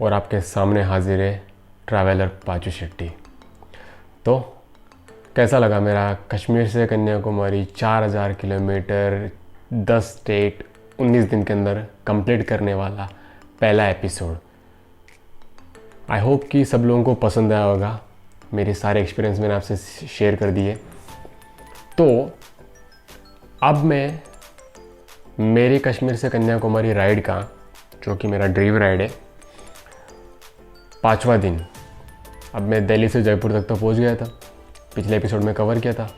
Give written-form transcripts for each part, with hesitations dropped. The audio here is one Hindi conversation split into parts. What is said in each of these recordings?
और आपके सामने हाजिर है ट्रैवलर पाचू शेट्टी। तो कैसा लगा मेरा कश्मीर से कन्याकुमारी 4000 किलोमीटर 10 स्टेट 19 दिन के अंदर कंप्लीट करने वाला पहला एपिसोड। आई होप कि सब लोगों को पसंद आया होगा। मेरे सारे एक्सपीरियंस मैंने आपसे शेयर कर दिए। तो अब मैं मेरे कश्मीर से कन्याकुमारी राइड का, जो कि मेरा ड्रीम राइड है, 5वां दिन। अब मैं दिल्ली से जयपुर तक तो पहुंच गया था, पिछले एपिसोड में कवर किया था।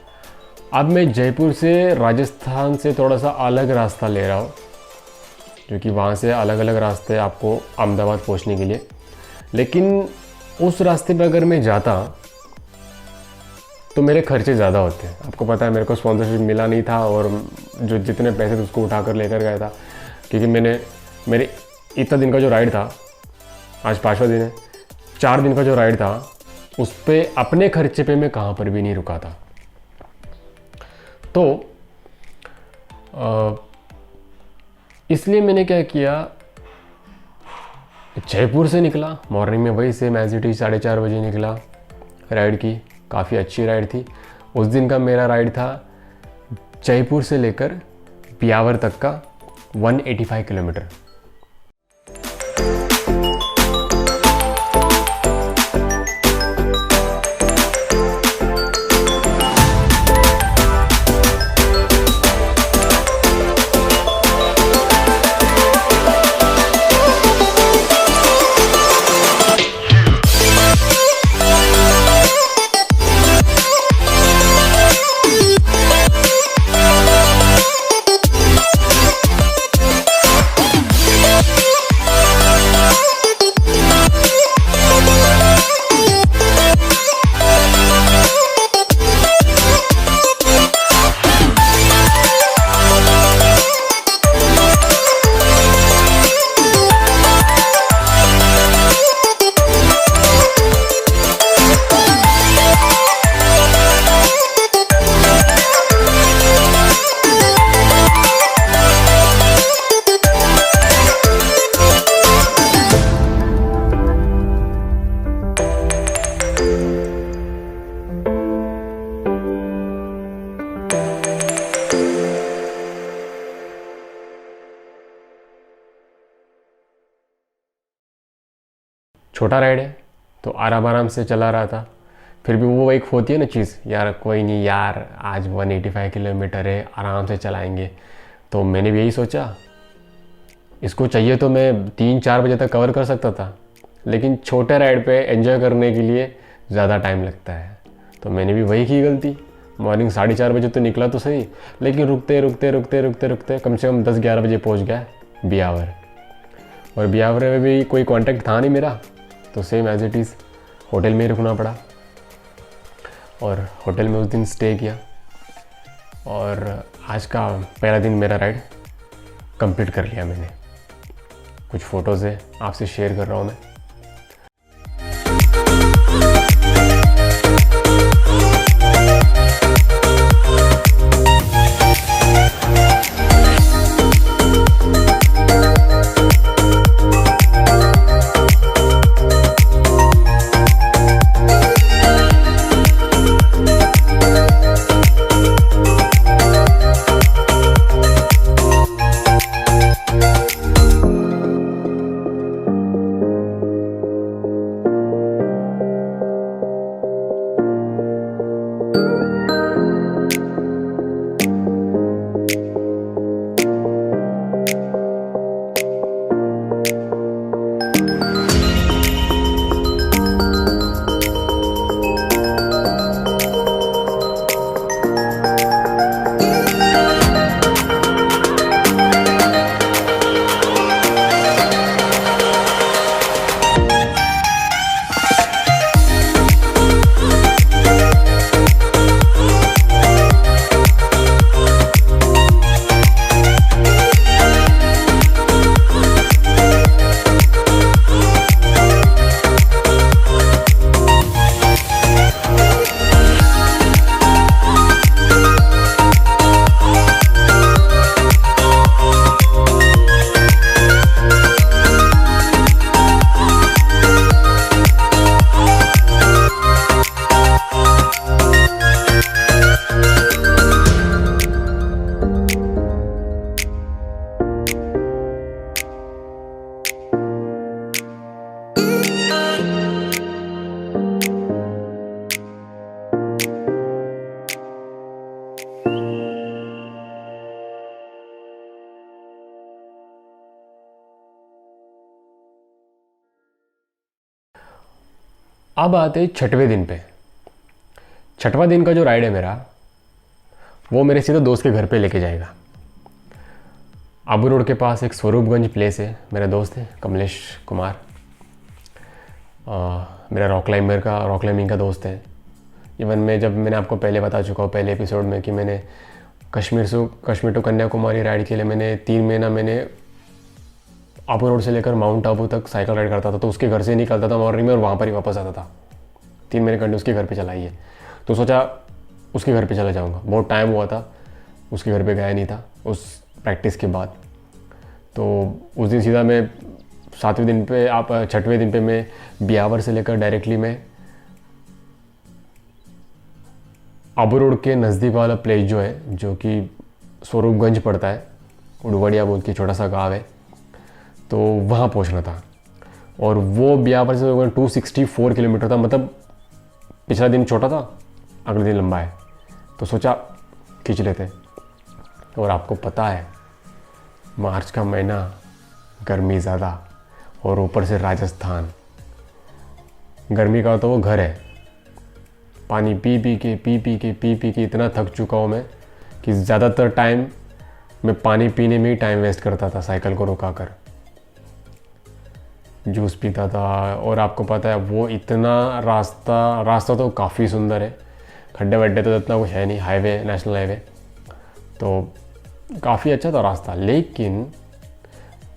अब मैं जयपुर से राजस्थान से थोड़ा सा अलग रास्ता ले रहा हूँ, जो कि वहाँ से अलग अलग रास्ते आपको अहमदाबाद पहुँचने के लिए। लेकिन उस रास्ते पर अगर मैं जाता तो मेरे खर्चे ज़्यादा होते हैं। आपको पता है मेरे को स्पॉन्सरशिप मिला नहीं था, और जो जितने पैसे थे उसको उठा कर लेकर गया था, क्योंकि मेरे इतना दिन का जो राइड था, आज 5वां दिन है, 4 दिन का जो राइड था उस पर अपने खर्चे पे मैं कहाँ पर भी नहीं रुका था। तो इसलिए मैंने क्या किया, जयपुर से निकला मॉर्निंग में, वही सेम एज इट इज 4:30 बजे निकला राइड की। काफ़ी अच्छी राइड थी। उस दिन का मेरा राइड था जयपुर से लेकर ब्यावर तक का 185 किलोमीटर। छोटा राइड है तो आराम से चला रहा था। फिर भी वो एक होती है ना चीज़, यार कोई नहीं यार, आज 185 किलोमीटर है, आराम से चलाएंगे। तो मैंने भी यही सोचा, इसको चाहिए तो मैं 3-4 बजे तक कवर कर सकता था, लेकिन छोटे राइड पे एंजॉय करने के लिए ज़्यादा टाइम लगता है। तो मैंने भी वही की गलती। मॉर्निंग 4:30 बजे तो निकला तो सही, लेकिन रुकते रुकते रुकते रुकते रुकते कम से कम 10-11 बजे पहुँच गया ब्यावर। और ब्यावर में भी कोई कॉन्टैक्ट था नहीं मेरा, तो same as it is hotel में ही रुकना पड़ा। और होटल में उस दिन स्टे किया, और आज का पहला दिन मेरा राइड कंप्लीट कर लिया मैंने। कुछ फ़ोटोज़ है आपसे शेयर कर रहा हूँ मैं। अब आते छठवें दिन पे। छठवां दिन का जो राइड है मेरा, वो मेरे सीधा दोस्त के घर पे लेके जाएगा। आबू रोड के पास एक स्वरूपगंज प्लेस है, मेरा दोस्त है कमलेश कुमार, मेरा रॉक क्लाइंबिंग का दोस्त है। इवन जब मैंने आपको पहले बता चुका हूँ पहले एपिसोड में कि मैंने कश्मीर टू कन्याकुमारी राइड के लिए मैंने 3 महीना मैंने आबू रोड से लेकर माउंट आबू तक साइकिल राइड करता था। तो उसके घर से निकलता था मॉर्निंग में और वहाँ पर ही वापस आता था। 3 महीने कंटिन्यू उसके घर पे चलाई है। तो सोचा उसके घर पे चला जाऊँगा। बहुत टाइम हुआ था उसके घर पे गया नहीं था उस प्रैक्टिस के बाद। तो उस दिन सीधा मैं 7वें दिन पे आप 6वें दिन पे मैं ब्यावर से लेकर डायरेक्टली मैं आबू रोड के नज़दीक वाला प्लेस जो है, जो कि स्वरूपगंज पड़ता है, उड़वड़िया बोल के छोटा सा गाँव है, तो वहाँ पहुँचना था। और वो ब्यावर से 264 किलोमीटर था। मतलब पिछला दिन छोटा था, अगले दिन लंबा है, तो सोचा खींच लेते। और आपको पता है मार्च का महीना, गर्मी ज़्यादा, और ऊपर से राजस्थान, गर्मी का तो वो घर है। पानी पी पी के इतना थक चुका हूँ मैं कि ज़्यादातर टाइम मैं पानी पीने में ही टाइम वेस्ट करता था, साइकिल को रुका कर जूस पीता था। और आपको पता है वो इतना रास्ता तो काफ़ी सुंदर है, खड्डे वड्डे तो इतना कुछ है नहीं, हाईवे, नेशनल हाईवे, तो काफ़ी अच्छा था रास्ता। लेकिन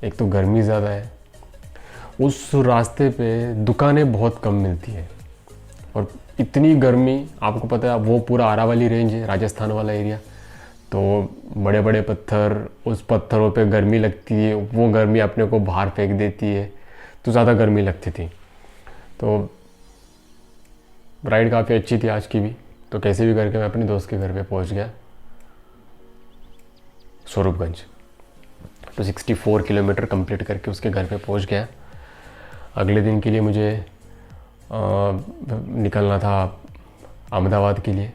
एक तो गर्मी ज़्यादा है, उस रास्ते पे दुकानें बहुत कम मिलती है, और इतनी गर्मी, आपको पता है वो पूरा अरावली रेंज है, राजस्थान वाला एरिया, तो बड़े बड़े पत्थर, उस पत्थरों पे गर्मी लगती है, वो गर्मी अपने को बाहर फेंक देती है, तो ज़्यादा गर्मी लगती थी। तो राइड काफ़ी अच्छी थी आज की भी। तो कैसे भी करके मैं अपने दोस्त के घर पे पहुंच गया स्वरूपगंज। तो 64 किलोमीटर कंप्लीट करके उसके घर पे पहुंच गया। अगले दिन के लिए मुझे निकलना था अहमदाबाद के लिए।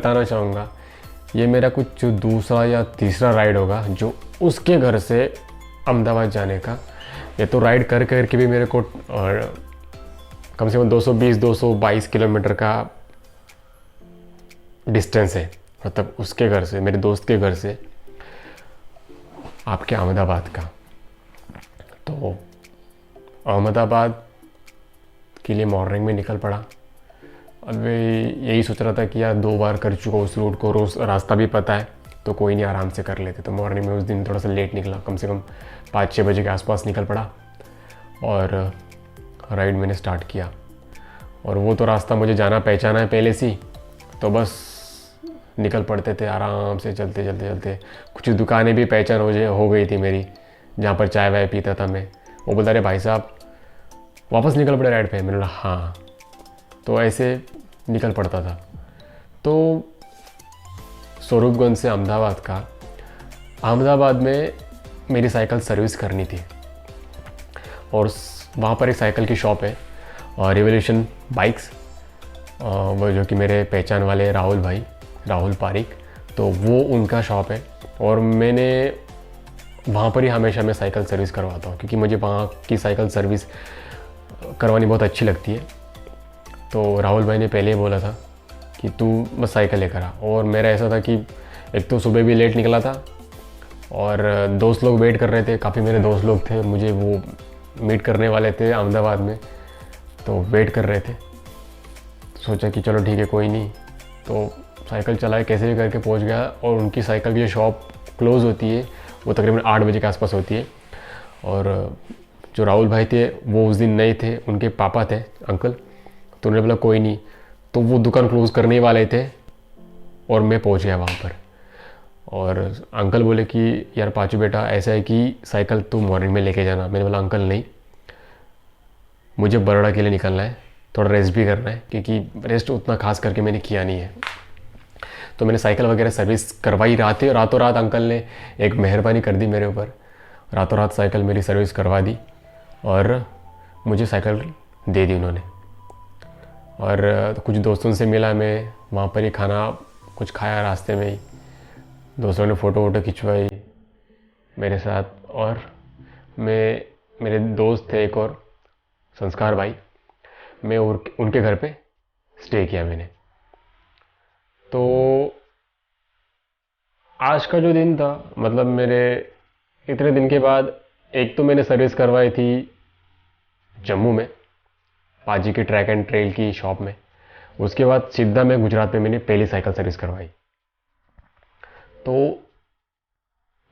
बताना चाहूँगा, ये मेरा कुछ दूसरा या तीसरा राइड होगा जो उसके घर से अहमदाबाद जाने का। ये तो राइड कर कर के भी मेरे को कम से कम 220-222 किलोमीटर का डिस्टेंस है, मतलब उसके घर से, मेरे दोस्त के घर से आपके अहमदाबाद का। तो अहमदाबाद के लिए मॉर्निंग में निकल पड़ा। अब यही सोच रहा था कि यार 2 बार कर चुका उस रूट को, रोज़ रास्ता भी पता है तो कोई नहीं, आराम से कर लेते। तो मॉर्निंग में उस दिन थोड़ा सा लेट निकला, कम से कम 5-6 बजे के आसपास निकल पड़ा और राइड मैंने स्टार्ट किया। और वो तो रास्ता मुझे जाना पहचाना है पहले से, तो बस निकल पड़ते थे आराम से, चलते चलते चलते। कुछ दुकानें भी पहचान हो गई थी मेरी, जहाँ पर चाय वाय पीता था मैं। वो बोलता अरे भाई साहब वापस निकल पड़े राइड पे। मैंने बोला हाँ। तो ऐसे निकल पड़ता था। तो स्वरूपगंज से अहमदाबाद में मेरी साइकिल सर्विस करनी थी, और वहाँ पर एक साइकिल की शॉप है रिवोल्यूशन बाइक्स, वो जो कि मेरे पहचान वाले राहुल पारिक, तो वो उनका शॉप है। और मैंने वहाँ पर ही हमेशा मैं साइकिल सर्विस करवाता हूँ, क्योंकि मुझे वहाँ की साइकिल सर्विस करवानी बहुत अच्छी लगती है। तो राहुल भाई ने पहले ही बोला था कि तू बस साइकिल लेकर आ। और मेरा ऐसा था कि एक तो सुबह भी लेट निकला था, और दोस्त लोग वेट कर रहे थे, काफ़ी मेरे दोस्त लोग थे, मुझे वो मीट करने वाले थे अहमदाबाद में, तो वेट कर रहे थे। सोचा कि चलो ठीक है कोई नहीं, तो साइकिल चलाए कैसे भी करके पहुंच गया। और उनकी साइकिल की जो शॉप क्लोज़ होती है वो तकरीबन 8 बजे के आसपास होती है। और जो राहुल भाई थे वो उस दिन नए थे, उनके पापा थे अंकल, तो उन्होंने बोला कोई नहीं। तो वो दुकान क्लोज़ करने ही वाले थे और मैं पहुंच गया वहाँ पर। और अंकल बोले कि यार पाचू बेटा ऐसा है कि साइकिल तू मॉर्निंग में लेके जाना। मैंने बोला अंकल नहीं, मुझे बड़ौदा के लिए निकलना है, थोड़ा रेस्ट भी करना है, क्योंकि रेस्ट उतना खास करके मैंने किया नहीं है। तो मैंने साइकिल वगैरह सर्विस करवाई रातों रात अंकल ने एक मेहरबानी कर दी मेरे ऊपर, रातों रात साइकिल मेरी सर्विस करवा दी और मुझे साइकिल दे दी उन्होंने। और कुछ दोस्तों से मिला मैं, वहाँ पर ही खाना कुछ खाया रास्ते में ही, दोस्तों ने फ़ोटो खिंचवाई मेरे साथ। और मेरे दोस्त थे एक और संस्कार भाई, मैं उनके घर पे स्टे किया मैंने। तो आज का जो दिन था, मतलब मेरे इतने दिन के बाद, एक तो मैंने सर्विस करवाई थी जम्मू में पाजी की ट्रैक एंड ट्रेल की शॉप में, उसके बाद सीधा मैं गुजरात में मैंने पहली साइकिल सर्विस करवाई। तो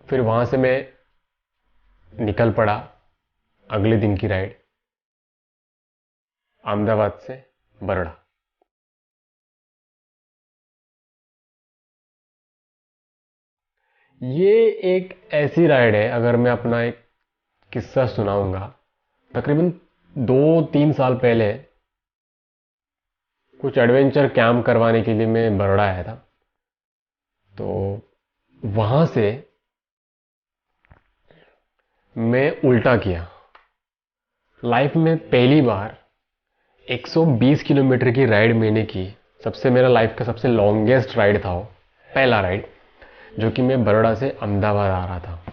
फिर वहाँ से मैं निकल पड़ा अगले दिन की राइड अहमदाबाद से बड़ौदा। ये एक ऐसी राइड है, अगर मैं अपना एक किस्सा सुनाऊंगा, तकरीबन 2-3 साल पहले कुछ एडवेंचर कैंप करवाने के लिए मैं बड़ौदा आया था। तो वहाँ से मैं उल्टा किया। लाइफ में पहली बार 120 किलोमीटर की राइड मैंने की। मेरा लाइफ का सबसे लॉन्गेस्ट राइड था वो, पहला राइड, जो कि मैं बड़ौदा से अहमदाबाद आ रहा था।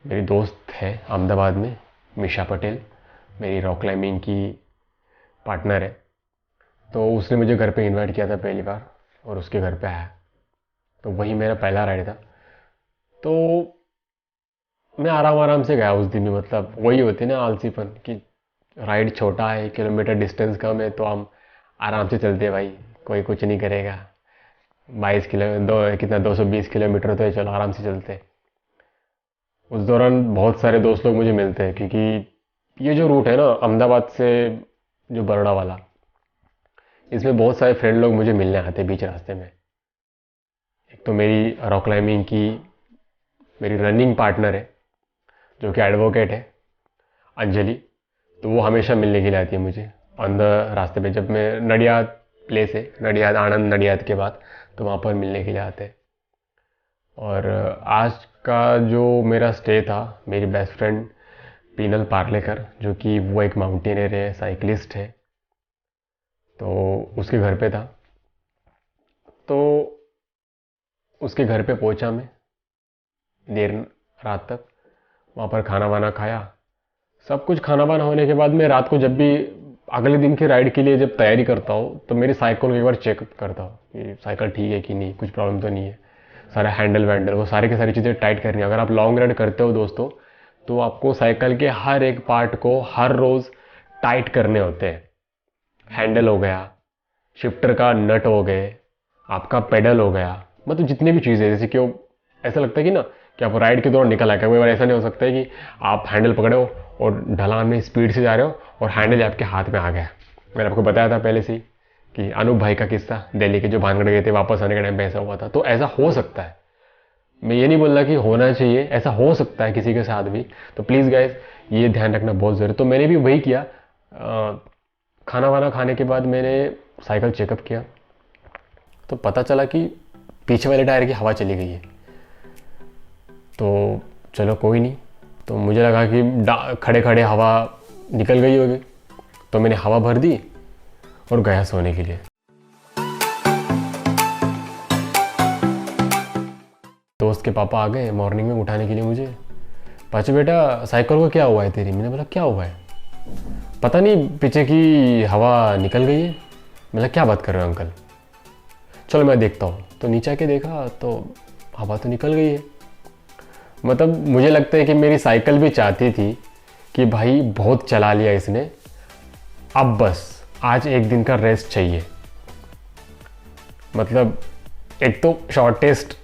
मेरी दोस्त है अहमदाबाद में, मिशा पटेल, मेरी रॉक क्लाइंबिंग की पार्टनर है। तो उसने मुझे घर पे इनवाइट किया था पहली बार, और उसके घर पे आया। तो वही मेरा पहला राइड था। तो मैं आराम से गया उस दिन भी, मतलब वही होती ना आलसीपन कि राइड छोटा है, किलोमीटर डिस्टेंस कम है, तो हम आराम से चलते भाई, कोई कुछ नहीं करेगा। 220 किलोमीटर तो है, चलो आराम से चलते। उस दौरान बहुत सारे दोस्त लोग मुझे मिलते हैं, क्योंकि ये जो रूट है ना अहमदाबाद से जो बड़ौदा वाला, इसमें बहुत सारे फ्रेंड लोग मुझे मिलने आते हैं बीच रास्ते में। एक तो मेरी रॉक क्लाइंबिंग की मेरी रनिंग पार्टनर है, जो कि एडवोकेट है, अंजलि। तो वो हमेशा मिलने के लिए आती है मुझे ऑन द रास्ते पे, जब मैं नडियाद प्लेस है, नडियाद आनंद नडियाद के बाद, तो वहाँ पर मिलने के लिए आते हैं। और आज का जो मेरा स्टे था, मेरी बेस्ट फ्रेंड पीनल पार्लेकर, जो कि वो एक माउंटेनियर है, साइकिलिस्ट है, तो उसके घर पे था। तो उसके घर पे पहुंचा मैं देर रात तक। वहाँ पर खाना वाना खाया, सब कुछ खाना वाना होने के बाद मैं रात को जब भी अगले दिन की राइड के लिए जब तैयारी करता हूँ तो मेरी साइकिल को एक बार चेक करता हूँ कि साइकिल ठीक है कि नहीं, कुछ प्रॉब्लम तो नहीं है। सारा हैंडल वैंडल वो सारी की सारी चीज़ें टाइट करनी है। अगर आप लॉन्ग राइड करते हो दोस्तों तो आपको साइकिल के हर एक पार्ट को हर रोज़ टाइट करने होते हैं। हैंडल हो गया, शिफ्टर का नट हो गए, आपका पेडल हो गया, मतलब जितनी भी चीज़ें, जैसे कि वो ऐसा लगता है कि ना कि आप राइड के दौरान निकल आए। कई बार ऐसा नहीं हो सकता है कि आप हैंडल पकड़े हो और ढलान में स्पीड से जा रहे हो और हैंडल आपके हाथ में आ गया। मैंने आपको बताया था पहले से ही कि अनूप भाई का किस्सा, दिल्ली के जो भानगढ़ गए थे, वापस आने के टाइम पे ऐसा हुआ था। तो ऐसा हो सकता है, मैं ये नहीं बोल रहा कि होना चाहिए, ऐसा हो सकता है किसी के साथ भी। तो प्लीज़ गाइज ये ध्यान रखना बहुत ज़रूरी। तो मैंने भी वही किया। खाना वाना खाने के बाद मैंने साइकिल चेकअप किया तो पता चला कि पीछे वाले टायर की हवा चली गई है। तो चलो कोई नहीं, तो मुझे लगा कि खड़े खड़े हवा निकल गई होगी, तो मैंने हवा भर दी और गया सोने के लिए। दोस्त के पापा आ गए मॉर्निंग में उठाने के लिए मुझे। पाचू बेटा साइकिल को क्या हुआ है तेरी? मैंने बोला क्या हुआ है? पता नहीं पीछे की हवा निकल गई है। मतलब क्या बात कर रहे हो अंकल? चलो मैं देखता हूँ। तो नीचे आके देखा तो हवा तो निकल गई है। मतलब मुझे लगता है कि मेरी साइकिल भी चाहती थी कि भाई बहुत चला लिया इसने, अब बस आज एक दिन का रेस्ट चाहिए। मतलब एक तो शॉर्टेस्ट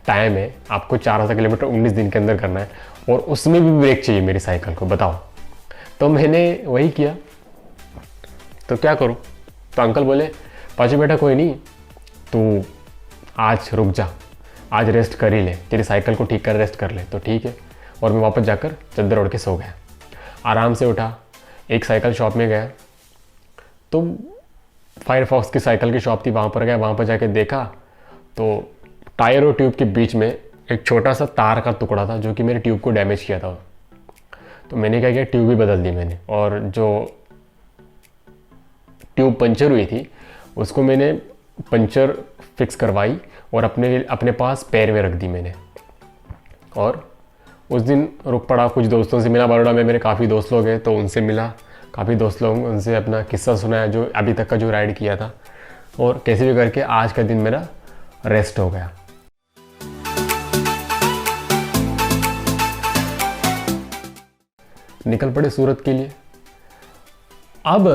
टाइम है, आपको 4,000 किलोमीटर 19 दिन के अंदर करना है और उसमें भी ब्रेक चाहिए मेरी साइकिल को, बताओ। तो मैंने वही किया। तो क्या करूं? तो अंकल बोले पाचू बेटा कोई नहीं, तू आज रुक जा, आज रेस्ट कर ही ले, तेरी साइकिल को ठीक कर रेस्ट कर ले। तो ठीक है। और मैं वापस जाकर चद्दर ओढ़ के सो गया। आराम से उठा, एक साइकिल शॉप में गया तो फायरफॉक्स की साइकिल की शॉप थी, वहाँ पर गया। वहाँ पर जाके देखा तो टायर और ट्यूब के बीच में एक छोटा सा तार का टुकड़ा था जो कि मेरे ट्यूब को डैमेज किया था। तो मैंने क्या किया, ट्यूब भी बदल दी मैंने, और जो ट्यूब पंचर हुई थी उसको मैंने पंचर फिक्स करवाई और अपने पास पैर में रख दी मैंने। और उस दिन रुक पड़ा, कुछ दोस्तों से मिला। बड़ौदा में मेरे काफ़ी दोस्त लोग हैं तो उनसे मिला, काफ़ी दोस्त लोग, उनसे अपना किस्सा सुनाया जो अभी तक का जो राइड किया था। और कैसे भी करके आज का दिन मेरा रेस्ट हो गया। निकल पड़े सूरत के लिए। अब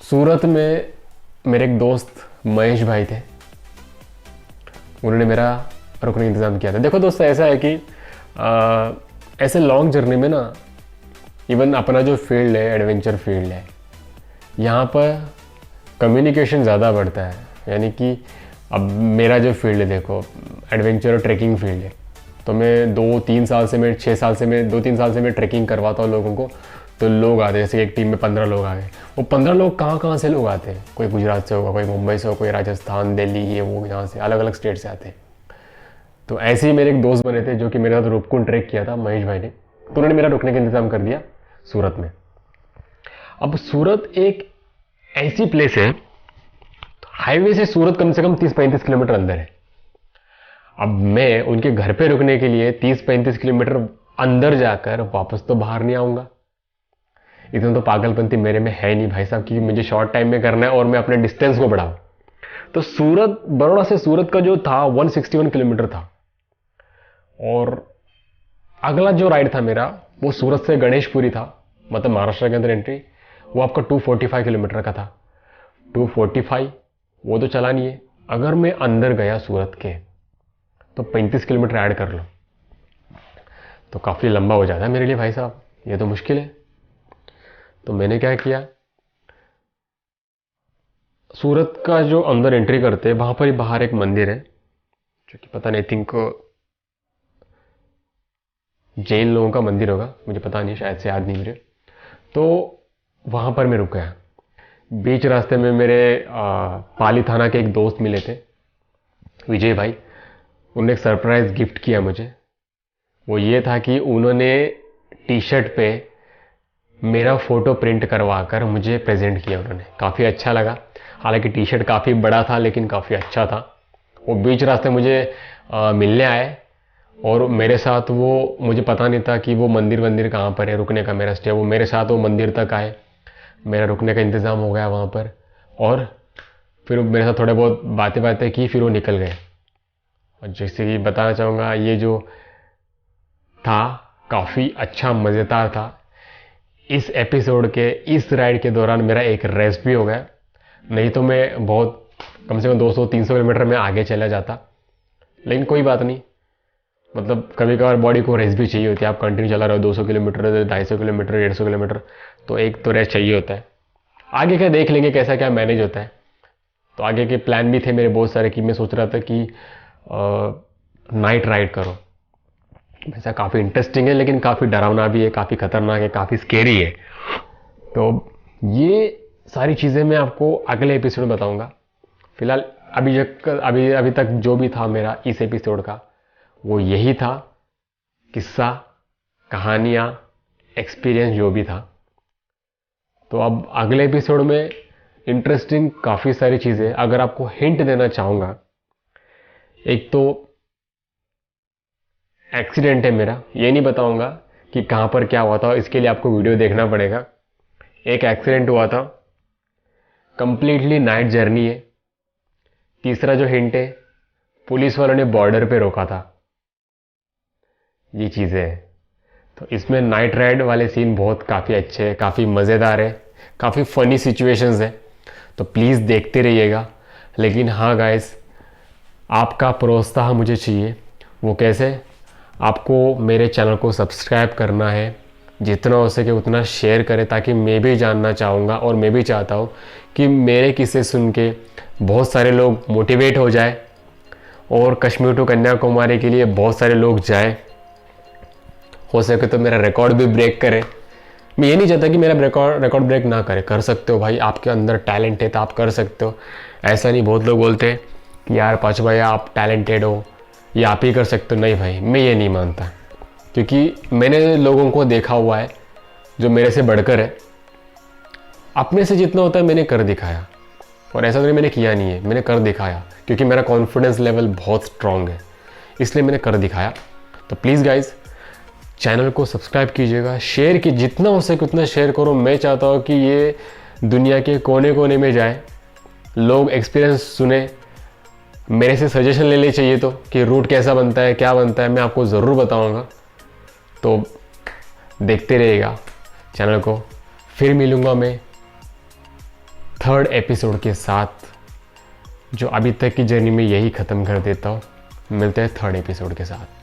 सूरत में मेरे एक दोस्त महेश भाई थे, उन्होंने मेरा रुकने का इंतज़ाम किया था। देखो दोस्तों ऐसा है कि ऐसे लॉन्ग जर्नी में ना, इवन अपना जो फील्ड है एडवेंचर फील्ड है, यहाँ पर कम्युनिकेशन ज़्यादा बढ़ता है। यानी कि अब मेरा जो फील्ड है देखो एडवेंचर और ट्रैकिंग फील्ड है, तो मैं 2-3 साल से मैं 6 साल से मैं 2-3 साल से मैं ट्रैकिंग करवाता हूँ लोगों को। तो लोग आते हैं, जैसे एक टीम में 15 लोग आ गए, वो 15 लोग कहाँ से लोग आते हैं। कोई गुजरात से होगा, कोई मुंबई से होगा, कोई राजस्थान, दिल्ली, ये वो यहाँ से अलग अलग स्टेट से आते हैं। तो ऐसे ही मेरे एक दोस्त बने थे जो कि मेरे साथ रूपकुंड ट्रैक किया था, महेश भाई ने। तो उन्होंने मेरा रुकने का इंतजाम कर दिया सूरत में। अब सूरत एक ऐसी प्लेस है, हाईवे से सूरत कम से कम 30-35 किलोमीटर अंदर है। अब मैं उनके घर पे रुकने के लिए 30-35 किलोमीटर अंदर जाकर वापस तो बाहर नहीं आऊंगा। इतना तो पागलपंती मेरे में है नहीं भाई साहब कि मुझे शॉर्ट टाइम में करना है और मैं अपने डिस्टेंस को बढ़ाऊं। तो सूरत, बड़ौदा से सूरत का जो था 161 किलोमीटर था। और अगला जो राइड था मेरा वो सूरत से गणेशपुरी था, मतलब महाराष्ट्र के अंदर एंट्री, वो आपका 245 किलोमीटर का था। 245 वो तो चला नहीं है। अगर मैं अंदर गया सूरत के तो 35 किलोमीटर ऐड कर लो तो काफ़ी लंबा हो जाता है मेरे लिए भाई साहब, ये तो मुश्किल है। तो मैंने क्या किया, सूरत का जो अंदर एंट्री करते हैं वहाँ पर ही बाहर एक मंदिर है जो कि पता नहीं, थिंक जैन लोगों का मंदिर होगा, मुझे पता नहीं, शायद से याद नहीं मुझे। तो वहाँ पर मैं रुक गया। बीच रास्ते में मेरे पाली थाना के एक दोस्त मिले थे, विजय भाई। उन्होंने एक सरप्राइज़ गिफ्ट किया मुझे। वो ये था कि उन्होंने टी शर्ट पे मेरा फ़ोटो प्रिंट करवा कर मुझे प्रेजेंट किया उन्होंने। काफ़ी अच्छा लगा, हालांकि टी शर्ट काफ़ी बड़ा था लेकिन काफ़ी अच्छा था। वो बीच रास्ते मुझे मिलने आए और मेरे साथ वो, मुझे पता नहीं था कि वो मंदिर कहाँ पर है रुकने का मेरा स्टे, वो मेरे साथ वो मंदिर तक आए, मेरा रुकने का इंतज़ाम हो गया वहाँ पर, और फिर वो मेरे साथ थोड़े बहुत बातें की, फिर वो निकल गए। और जैसे कि बताना चाहूँगा, ये जो था काफ़ी अच्छा मज़ेदार था। इस एपिसोड के, इस राइड के दौरान मेरा एक रेस्ट भी हो गया, नहीं तो मैं बहुत कम से कम 200-300 किलोमीटर में आगे चला जाता, लेकिन कोई बात नहीं। मतलब कभी कभार बॉडी को रेस्ट भी चाहिए होती है। आप कंटिन्यू चला रहे हो 200 किलोमीटर, 250 किलोमीटर, 150 किलोमीटर, तो एक तो रेस्ट चाहिए होता है। आगे का देख लेंगे कैसा क्या मैनेज होता है। तो आगे के प्लान भी थे मेरे बहुत सारे, कि मैं सोच रहा था कि नाइट राइड करो। वैसा काफ़ी इंटरेस्टिंग है, लेकिन काफ़ी डरावना भी है, काफ़ी खतरनाक है, काफ़ी स्केरी है। तो ये सारी चीज़ें मैं आपको अगले एपिसोड में बताऊंगा। फिलहाल अभी तक जो भी था मेरा इस एपिसोड का, वो यही था, किस्सा, कहानियाँ, एक्सपीरियंस जो भी था। तो अब अगले एपिसोड में इंटरेस्टिंग काफ़ी सारी चीज़ें, अगर आपको हिंट देना चाहूँगा, एक तो एक्सीडेंट है मेरा, ये नहीं बताऊँगा कि कहाँ पर क्या हुआ था, इसके लिए आपको वीडियो देखना पड़ेगा। एक एक्सीडेंट हुआ था, कंप्लीटली नाइट जर्नी है। तीसरा जो हिंट है, पुलिस वालों ने बॉर्डर पे रोका था। ये चीज़ें हैं। तो इसमें नाइट राइड वाले सीन बहुत काफ़ी अच्छे हैं, काफ़ी मज़ेदार है, काफ़ी फ़नी सिचुएशंस है। तो प्लीज़ देखते रहिएगा। लेकिन हाँ गाइस, आपका प्रोत्साहन मुझे चाहिए। वो कैसे? आपको मेरे चैनल को सब्सक्राइब करना है, जितना हो सके उतना शेयर करें, ताकि मैं भी जानना चाहूँगा और मैं भी चाहता हूँ कि मेरे किस्से सुन के बहुत सारे लोग मोटिवेट हो जाए और कश्मीर टू कन्याकुमारी के लिए बहुत सारे लोग जाएं। हो सके तो मेरा रिकॉर्ड भी ब्रेक करे। मैं ये नहीं चाहता कि मेरा रिकॉर्ड ब्रेक ना करे। कर सकते हो भाई, आपके अंदर टैलेंट है तो आप कर सकते हो। ऐसा नहीं, बहुत लोग बोलते हैं कि यार पाँच भाई आप टैलेंटेड हो, ये आप ही कर सकते हो। नहीं भाई, मैं ये नहीं मानता, क्योंकि मैंने लोगों को देखा हुआ है जो मेरे से बढ़कर है। अपने से जितना होता है मैंने कर दिखाया, और ऐसा नहीं मैंने किया नहीं है, मैंने कर दिखाया, क्योंकि मेरा कॉन्फिडेंस लेवल बहुत स्ट्रांग है, इसलिए मैंने कर दिखाया। तो प्लीज़ गाइज, चैनल को सब्सक्राइब कीजिएगा, शेयर की जितना हो सके उतना शेयर करो। मैं चाहता हूँ कि ये दुनिया के कोने कोने में जाए, लोग एक्सपीरियंस सुने, मेरे से सजेशन ले ले चाहिए तो, कि रूट कैसा बनता है, क्या बनता है, मैं आपको ज़रूर बताऊँगा। तो देखते रहिएगा चैनल को। फिर मिलूँगा मैं थर्ड एपिसोड के साथ, जो अभी तक की जर्नी में यही ख़त्म कर देता हूँ। मिलते हैं थर्ड एपिसोड के साथ।